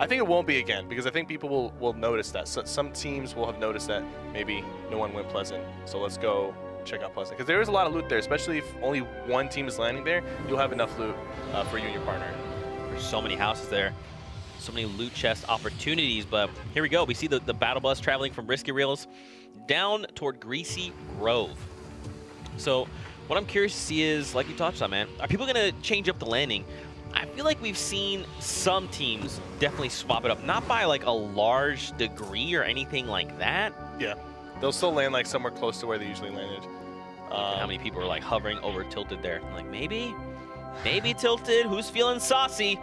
I think it won't be again because I think people will notice that. So some teams will have noticed that maybe no one went Pleasant. So let's go check out Pleasant because there is a lot of loot there, especially if only one team is landing there. You'll have enough loot for you and your partner. There's so many houses there, so many loot chest opportunities. But here we go. We see the battle bus traveling from Risky Reels down toward Greasy Grove. So what I'm curious to see is, like you touched on, man, are people going to change up the landing? I feel like we've seen some teams definitely swap it up, not by like a large degree or anything like that. Yeah, they'll still land like somewhere close to where they usually landed. How many people are like hovering over Tilted there? Like maybe Tilted. Who's feeling saucy?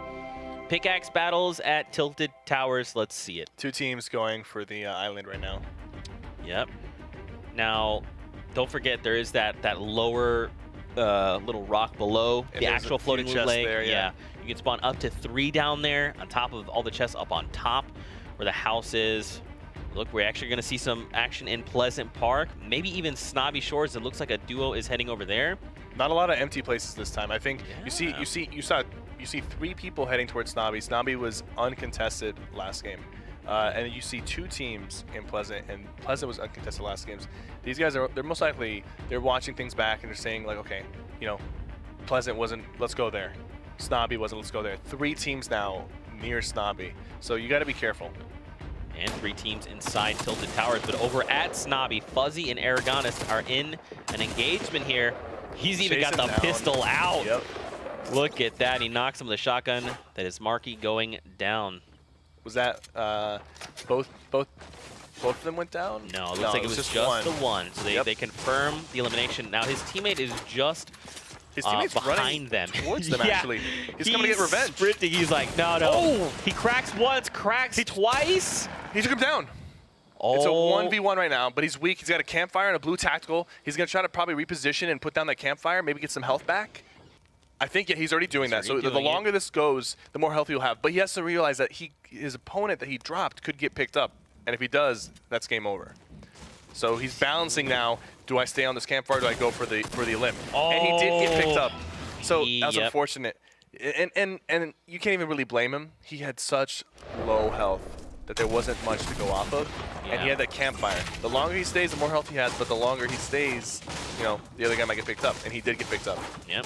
Pickaxe battles at Tilted Towers. Let's see it. 2 teams going for the island right now. Yep. Now, don't forget there is that lower little rock below the actual floating loot lake. There, yeah. You can spawn up to 3 down there on top of all the chests up on top where the house is. Look, we're actually going to see some action in Pleasant Park, maybe even Snobby Shores. It looks like a duo is heading over there. Not a lot of empty places this time. I think you see 3 people heading towards Snobby. Snobby was uncontested last game. And you see 2 teams in Pleasant, and Pleasant was uncontested last games. These guys they're most likely, they're watching things back and they're saying like, okay, you know, Pleasant wasn't, let's go there. Snobby wasn't, let's go there. 3 teams now near Snobby. So you got to be careful. And 3 teams inside Tilted Towers, but over at Snobby, Fuzzy and Aragonist are in an engagement here. He's even got the pistol out. Yep. Look at that. He knocks him with a shotgun. That is Marky going down. Was that both of them went down? No, it looks like it was just the one. So they confirm the elimination. Now his teammate is just behind them. Towards them, actually. He's coming to get revenge. Sprinting. He's like, no. Oh. He cracks once, cracks twice. He took him down. Oh. It's a 1v1 right now, but he's weak. He's got a campfire and a blue tactical. He's going to try to probably reposition and put down that campfire, maybe get some health back. I think he's already doing that. So the longer this goes, the more health he'll have. But he has to realize that his opponent that he dropped could get picked up. And if he does, that's game over. So he's balancing now. Do I stay on this campfire or do I go for the elim? Oh. And he did get picked up. So that's unfortunate. And you can't even really blame him. He had such low health that there wasn't much to go off of. Yeah. And he had that campfire. The longer he stays, the more health he has. But the longer he stays, you know, the other guy might get picked up. And he did get picked up. Yep.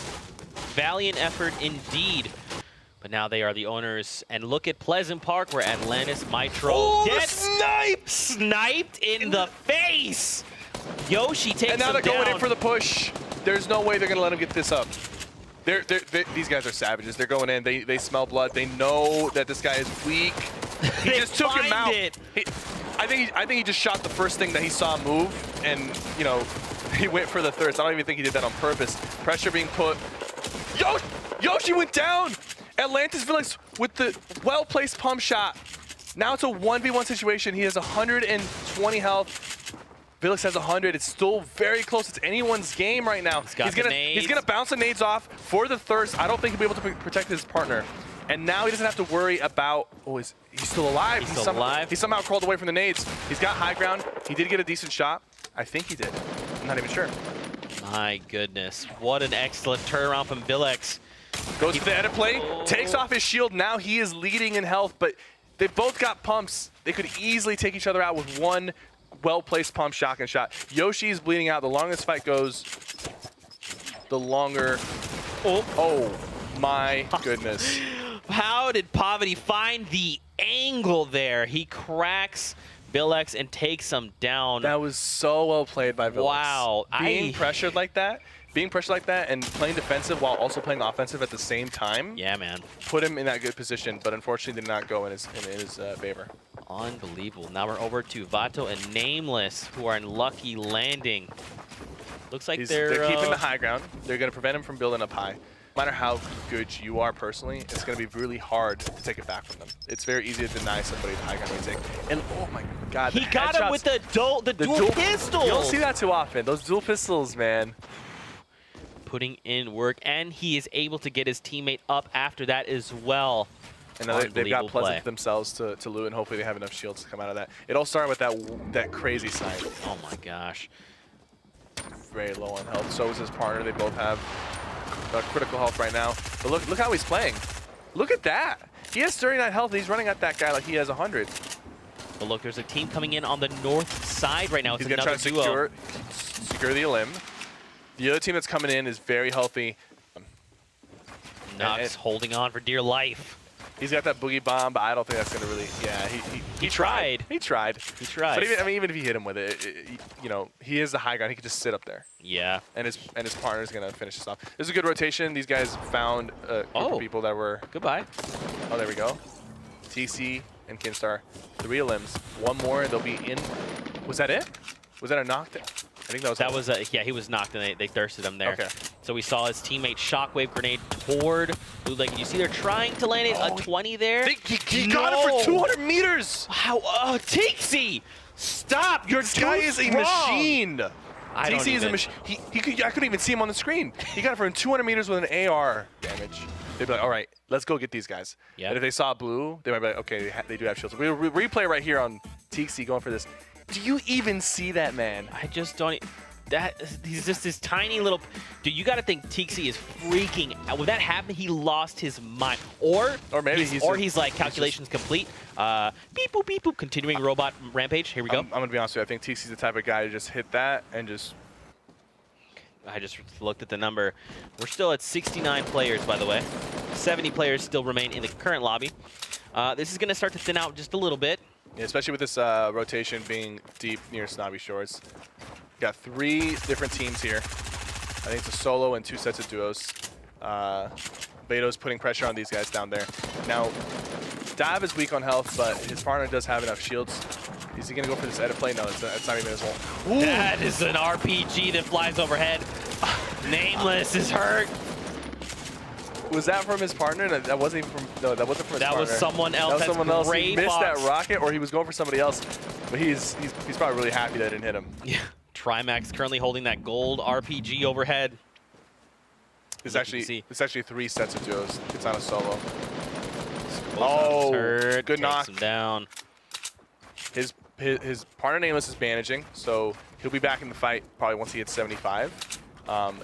Valiant effort indeed. But now they are the owners. And look at Pleasant Park where Atlantis Mitro gets sniped in the face. Yoshi takes him down. And now they're going in for the push. There's no way they're going to let him get this up. These guys are savages. They're going in. They smell blood. They know that this guy is weak. He just took him out. I think he just shot the first thing that he saw move, and you know, he went for the third. So I don't even think he did that on purpose. Pressure being put. Yoshi went down. Atlantis Village with the well-placed pump shot. Now it's a 1v1 situation. He has 120 health. Villix has 100. It's still very close. It's anyone's game right now. He's gonna bounce the nades off for the thirst. I don't think he'll be able to protect his partner. And now he doesn't have to worry about. Oh, he's still alive. He's still alive. He somehow crawled away from the nades. He's got high ground. He did get a decent shot. I think he did. I'm not even sure. My goodness, what an excellent turnaround from Villix. Goes for the edit play. Takes off his shield. Now he is leading in health, but they've both got pumps. They could easily take each other out with one well-placed pump shotgun shot. Yoshi is bleeding out. The longer this fight goes, the longer. Oh my goodness. How did Poverty find the angle there? He cracks Villix and takes him down. That was so well played by Villix. Wow. Being pressured like that and playing defensive while also playing offensive at the same time. Yeah, man. Put him in that good position, but unfortunately did not go in his favor. Unbelievable. Now we're over to Vato and Nameless, who are in Lucky Landing. Looks like they're keeping the high ground. They're going to prevent him from building up high. No matter how good you are personally, it's going to be really hard to take it back from them. It's very easy to deny somebody the high ground retake. And oh my god, he got him with the dual pistol. You don't see that too often. Those dual pistols, man. Putting in work, and he is able to get his teammate up after that as well. And they've got Pleasant themselves to loot, and hopefully they have enough shields to come out of that. It all started with that crazy snipe. Oh my gosh. Very low on health. So is his partner. They both have critical health right now. But look how he's playing. Look at that. He has 39 health, and he's running at that guy like he has 100. But look, there's a team coming in on the north side right now. It's He's going to try to secure the limb. The other team that's coming in is very healthy. Nox holding on for dear life. He's got that boogie bomb, but I don't think that's going to really... Yeah, he tried. He tried. He tried. But even if he hit him with it, you know, he is the high ground. He could just sit up there. Yeah. And his partner's going to finish this off. This is a good rotation. These guys found a group of people that were... Goodbye. Oh, there we go. TC and Kinstar. 3 limbs. One more, they'll be in... Was that it? Was that a knockdown? I think that was... That was yeah, he was knocked and they thirsted him there. Okay. So we saw his teammate shockwave grenade toward Blue Lake. You see they're trying to land it, a 20 there. He got it for 200 meters! How? Tixie! Stop! You're This guy is a machine! TC is a machine. I couldn't even see him on the screen. He got it from 200 meters with an AR damage. They'd be like, all right, let's go get these guys. Yep. And if they saw blue, they might be like, okay, they do have shields. We'll replay right here on TC going for this. Do you even see that, man? I just don't... He's just this tiny little... Dude, you got to think Tixie is freaking out. When that happened, he lost his mind. Or maybe he's like, calculations complete. Beep, boop, beep, boop. Continuing robot rampage. Here we go. I'm going to be honest with you. I think Tixie's the type of guy to just hit that and just... I just looked at the number. We're still at 69 players, by the way. 70 players still remain in the current lobby. This is going to start to thin out just a little bit. Yeah, especially with this rotation being deep near Snobby Shores. Got 3 different teams here. I think it's a solo and 2 sets of duos. Veto's putting pressure on these guys down there. Now, Dive is weak on health, but his partner does have enough shields. Is he going to go for this edit play? No, it's not even his whole. That is an RPG that flies overhead. Nameless is hurt. Was that from his partner? That wasn't even from. No, that wasn't from his partner. That was someone else. That was someone else. He missed box. that rocket, or he was going for somebody else. But he's probably really happy that it didn't hit him. Yeah. Trimax currently holding that gold RPG overhead. It's actually 3 sets of duos. It's not a solo. Oh, good knock. Him down. His partner Nameless is bandaging, so he'll be back in the fight probably once he hits 75.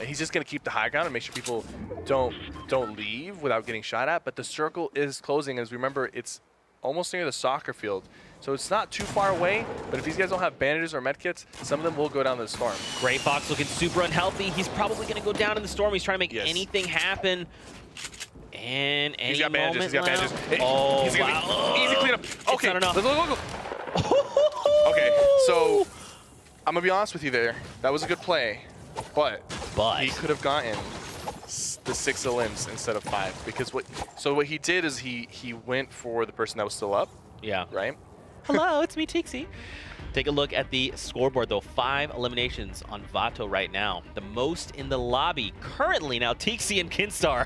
He's just going to keep the high ground and make sure people don't leave without getting shot at. But the circle is closing. As remember, it's almost near the soccer field. So it's not too far away, but if these guys don't have bandages or medkits, some of them will go down to the storm. Gray Fox looking super unhealthy. He's probably going to go down in the storm. He's trying to make anything happen. And any he's got bandages. He's got bandages. Oh, he's gonna be easy cleanup. Okay, it's not enough. Look. Okay, so I'm gonna be honest with you there. That was a good play, but he could have gotten the 6 limbs instead of 5 because what he did is he went for the person that was still up. Yeah. Right. Hello, it's me, Tixie. Take a look at the scoreboard, though. 5 eliminations on Vato right now. The most in the lobby currently. Now, Tixie and Kinstar,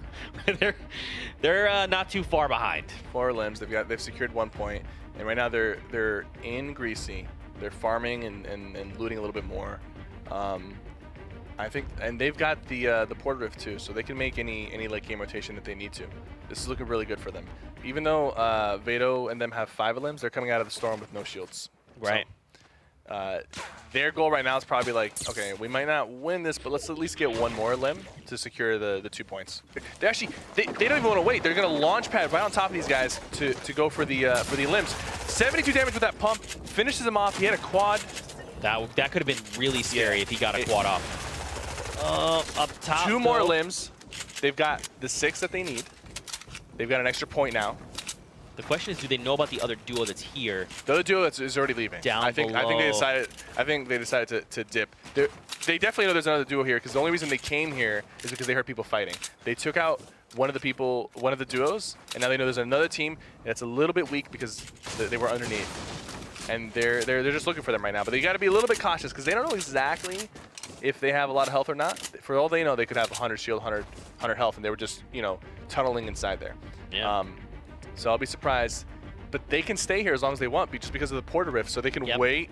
they're not too far behind. 4 limbs. They've secured 1 point, and right now they're in Greasy. They're farming and looting a little bit more. I think, and they've got the Port Rift too, so they can make any late game rotation that they need to. This is looking really good for them. Even though Vado and them have 5 limbs, they're coming out of the storm with no shields. Right. So, their goal right now is probably like, okay, we might not win this, but let's at least get 1 more limb to secure the 2 points. They don't even want to wait. They're going to launch pad right on top of these guys to go for the limbs. 72 damage with that pump, finishes him off. He had a quad. That could have been really scary if he got a quad off. Up top. 2 more limbs. They've got the 6 that they need. They've got an extra point now. The question is, do they know about the other duo that's here? The other duo is already leaving. Down I think they decided to dip. They definitely know there's another duo here because the only reason they came here is because they heard people fighting. They took out one of the duos, and now they know there's another team that's a little bit weak because they were underneath. And they're just looking for them right now. But they got to be a little bit cautious because they don't know exactly if they have a lot of health or not. For all they know, they could have 100 shield, 100 health, and they were just, tunneling inside there. Yeah. So I'll be surprised. But they can stay here as long as they want just because of the Porter Rift. So they can wait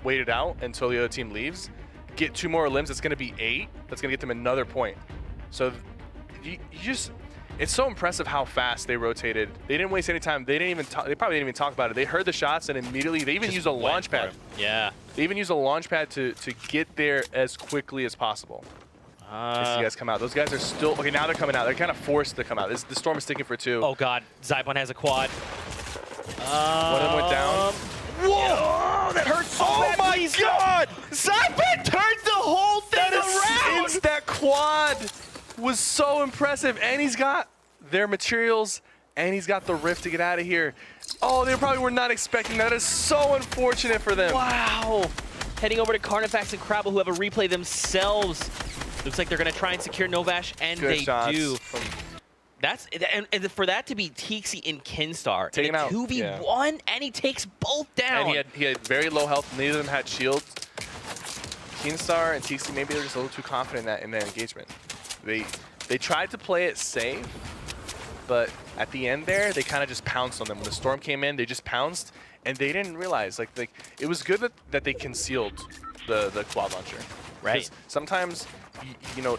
it out until the other team leaves, get 2 more limbs. It's going to be 8. That's going to get them another point. So it's so impressive how fast they rotated. They didn't waste any time. They probably didn't even talk about it. They heard the shots and immediately they even used a launch pad. Yeah. They even used a launch pad to get there as quickly as possible. These guys come out. Those guys are still... Okay, now they're coming out. They're kind of forced to come out. The storm is sticking for 2. Oh, God. Zybon has a quad. One of them went down. Whoa! Oh, that hurts so bad. Oh, my God! Zybon turned the whole thing around! That quad was so impressive. And he's got their materials, and he's got the rift to get out of here. Oh, they probably were not expecting that. That is so unfortunate for them. Wow. Heading over to Carnifax and Crabble, who have a replay themselves. Looks like they're going to try and secure Novash, and Good they shots do. from And for that to be Tixi and Kinstar, taken out 2v1, and he takes both down. And he had very low health. Neither of them had shields. Kinstar and Tixi, maybe they're just a little too confident in that engagement. They tried to play it safe, but at the end there, they kind of just pounced on them. When the storm came in, they just pounced, and they didn't realize. Like it was good that they concealed the quad launcher. Right. Sometimes, you know,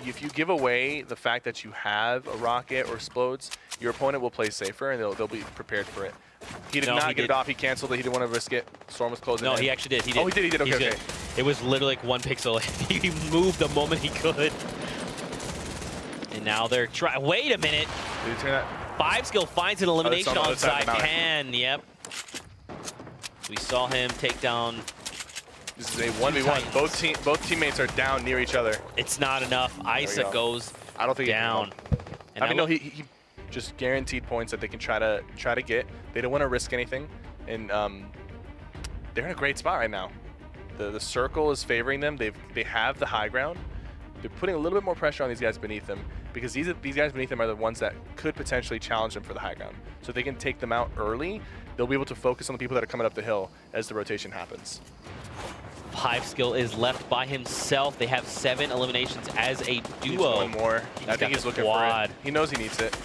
if you give away the fact that you have a rocket or explodes, your opponent will play safer, and they'll be prepared for it. He did not get it off. He canceled it. He didn't want to risk it. Storm was closing in. No, he actually did. He did. Oh, he did. Okay. It was literally like 1 pixel. He moved the moment he could. And now they're trying. Wait a minute. Did he turn that? 5 skill finds an elimination on side mountain. 10. Yep. We saw him take down. This is a 1v1. Both teammates are down near each other. It's not enough. Isa goes I don't think down. I mean, no, he just guaranteed points that they can try to get. They don't want to risk anything, and they're in a great spot right now. The circle is favoring them. They have the high ground. They're putting a little bit more pressure on these guys beneath them, because these guys beneath them are the ones that could potentially challenge them for the high ground. So if they can take them out early, they'll be able to focus on the people that are coming up the hill as the rotation happens. 5 skill is left by himself. They have 7 eliminations as a duo. One more. I think he's looking for it. He knows he needs it.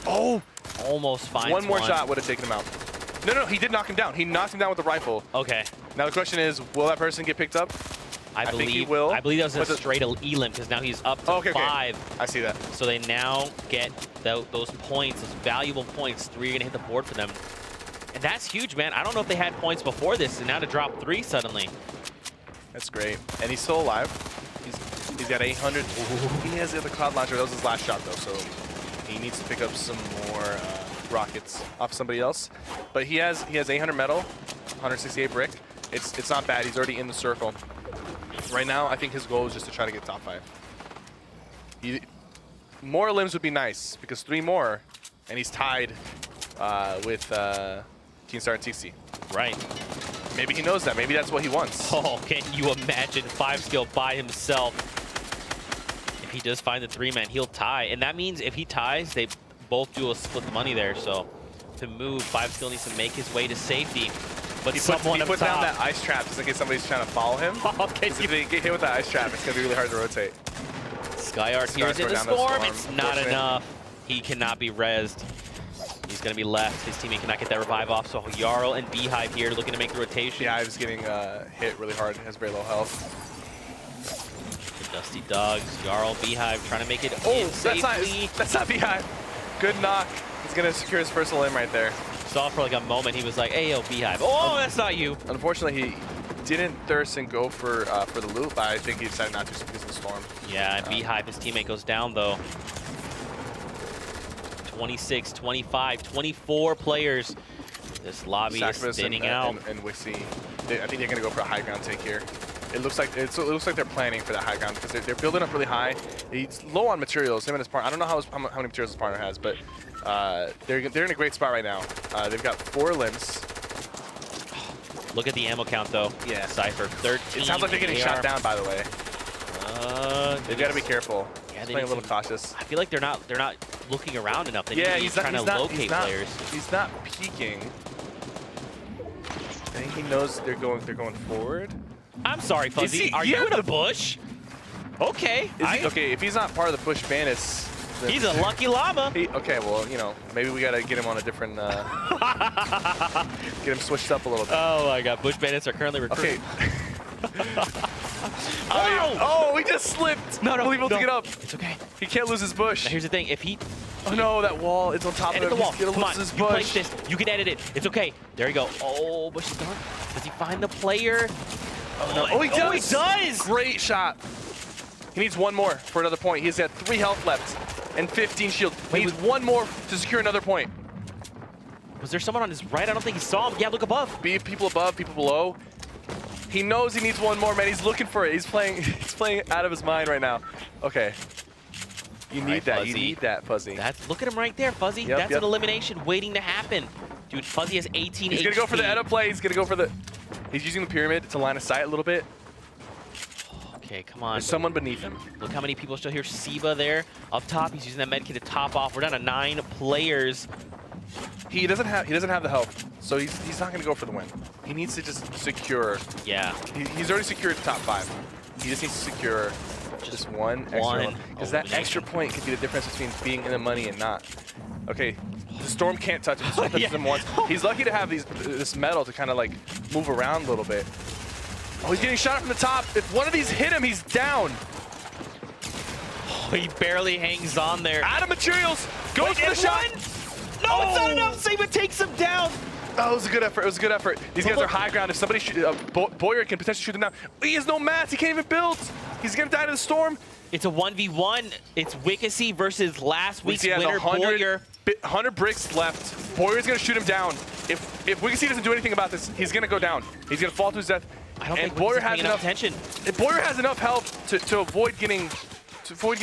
Oh! Almost finds one more shot would have taken him out. No, he did knock him down. He knocked him down with the rifle. Okay. Now the question is, will that person get picked up? I think he will. I believe that was a straight elim, because now he's up to 5. Okay. I see that. So they now get those points, those valuable points. 3 are going to hit the board for them. And that's huge, man. I don't know if they had points before this, and now to drop 3 suddenly. That's great. And he's still alive. He's got 800. He has the other cloud launcher. That was his last shot, though, so he needs to pick up some more rockets off somebody else. But he has 800 metal, 168 brick. It's not bad. He's already in the circle. Right now, I think his goal is just to try to get top 5. More limbs would be nice, because 3 more, and he's tied with Kinstar and Tixi. Right. Maybe he knows that. Maybe that's what he wants. Oh, can you imagine 5 skill by himself? If he does find the 3-man, he'll tie. And that means if he ties, they both do a split the money there. So to move, 5 skill needs to make his way to safety. But he put down that ice trap just in case somebody's trying to follow him. Okay. If they get hit with that ice trap, it's going to be really hard to rotate. Skyart here's in the storm. It's not enough. He cannot be rezzed. He's going to be left. His teammate cannot get that revive off. So Jarl and Beehive here looking to make the rotation. Yeah, he's getting hit really hard. He has very low health. The Dusty Dogs, Jarl, Beehive trying to make it in safely. That's not Beehive. Good knock. He's going to secure his first limb right there. Saw for like a moment. He was like, hey, yo, Beehive. Oh, that's not you. Unfortunately, he didn't thirst and go for the loot, but I think he decided not to just because of the storm. Yeah, and Beehive, his teammate goes down, though. 26, 25, 24 players. This lobby is thinning out. And Wixie, I think they're going to go for a high ground take here. It looks like they're planning for that high ground because they're building up really high. He's low on materials. Him and his partner. I don't know how many materials his partner has, but they're in a great spot right now. They've got 4 limbs. Look at the ammo count, though. Yeah. Cypher, 13. It sounds like they're getting shot down, by the way. They've got to be careful. Yeah, playing a little cautious. I feel like they're not looking around enough. They need to be trying to locate players. He's not peeking. I think he knows they're going forward. I'm sorry, Fuzzy. Are you in the bush? Okay. Okay, if he's not part of the bush bandits, he's a lucky llama. Okay, well, you know, maybe we gotta get him on a different. Get him switched up a little bit. Oh my God, bush bandits are currently recruiting. Okay. Oh, he just slipped. No, Will he be able to get up? It's okay. He can't lose his bush. Now here's the thing. If he... Oh no, that wall is on top of him. the wall. He's gonna Come lose on, his you bush. place this. You can edit it. It's okay. There you go. Oh, bush is gone. Does he find the player? Oh, no. Oh, he does. Oh, he does. Great shot. He needs one more for another point. He's got 3 health left and 15 shield. He needs one more to secure another point. Was there someone on his right? I don't think he saw him. Yeah, look above. People above, people below. He knows he needs one more, man. He's looking for it. He's playing out of his mind right now. Okay. You need that. You need that, Fuzzy. Look at him right there, Fuzzy. That's an elimination waiting to happen. Dude, Fuzzy has 18 He's going to go for the edit play. He's going to go for the... He's using the pyramid to line of sight a little bit. Okay, come on. There's someone beneath him. Look how many people still here. Siba there up top. He's using that med kit to top off. We're down to 9 players. He doesn't have the health, so he's not going to go for the win. He needs to just secure. Yeah. He's already secured the top 5. He just needs to secure just one extra, because that extra point could be the difference between being in the money and not. Okay, the storm can't touch him. The storm touches him once. He's lucky to have this metal to kind of like move around a little bit. Oh, he's getting shot from the top. If one of these hit him, he's down. Oh, he barely hangs on there. Out of materials. Goes for the shot. No, it's not enough. Saban takes him down. Oh, it was a good effort. It was a good effort. These guys are high ground. If somebody Boyer can potentially shoot them down. He has no mats. He can't even build. He's going to die to the storm. It's a 1v1. It's Wiccacy versus last week's winner, 100 bricks left. Boyer's going to shoot him down. If Wiccacy doesn't do anything about this, he's going to go down. He's going to fall to his death. I don't think Boyer has enough attention. Boyer has enough health to avoid getting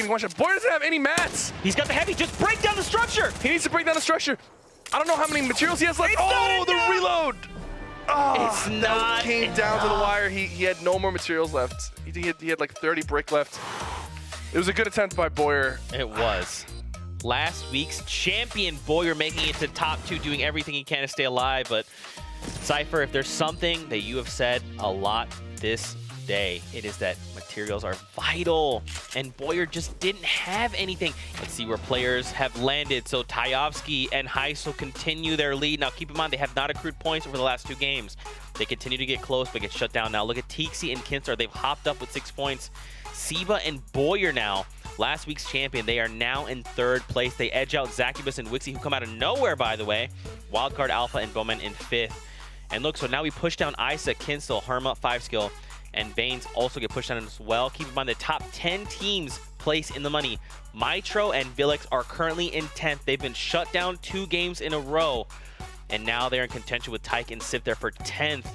one shot. Boyer doesn't have any mats. He's got the heavy. Just break down the structure. He needs to break down the structure. I don't know how many materials he has left. Oh, the reload. Oh, it's not came down to the wire. He had no more materials left. He had like 30 brick left. It was a good attempt by Boyer. It was. Last week's champion Boyer making it to top 2, doing everything he can to stay alive. But Cypher, if there's something that you have said a lot this day, it is that materials are vital, and Boyer just didn't have anything. Let's see where players have landed. So Tyovsky and Heisel continue their lead. Now keep in mind, they have not accrued points over the last 2 games. They continue to get close, but get shut down now. Look at Tixi and Kinstar. They've hopped up with 6 points. Siba and Boyer now, last week's champion, they are now in 3rd place. They edge out Zacubus and Wixie, who come out of nowhere, by the way. Wildcard Alpha and Bowman in 5th. And look, so now we push down Isa, Kinsel, Herma, 5 skill, and Baines also get pushed down as well. Keep in mind, the top 10 teams place in the money. Mitro and Villix are currently in 10th. They've been shut down 2 games in a row, and now they're in contention with Tyke and Sip there for 10th.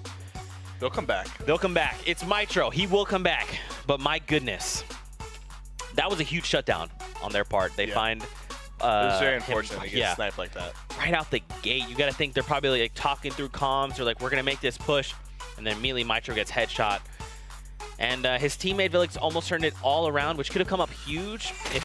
They'll come back. They'll come back. It's Mitro. He will come back. But my goodness, that was a huge shutdown on their part. They find... it was very unfortunate to get sniped like that. Right out the gate, you got to think they're probably like talking through comms. They're like, we're going to make this push. And then immediately Mitro gets headshot. And his teammate Villix almost turned it all around, which could have come up huge if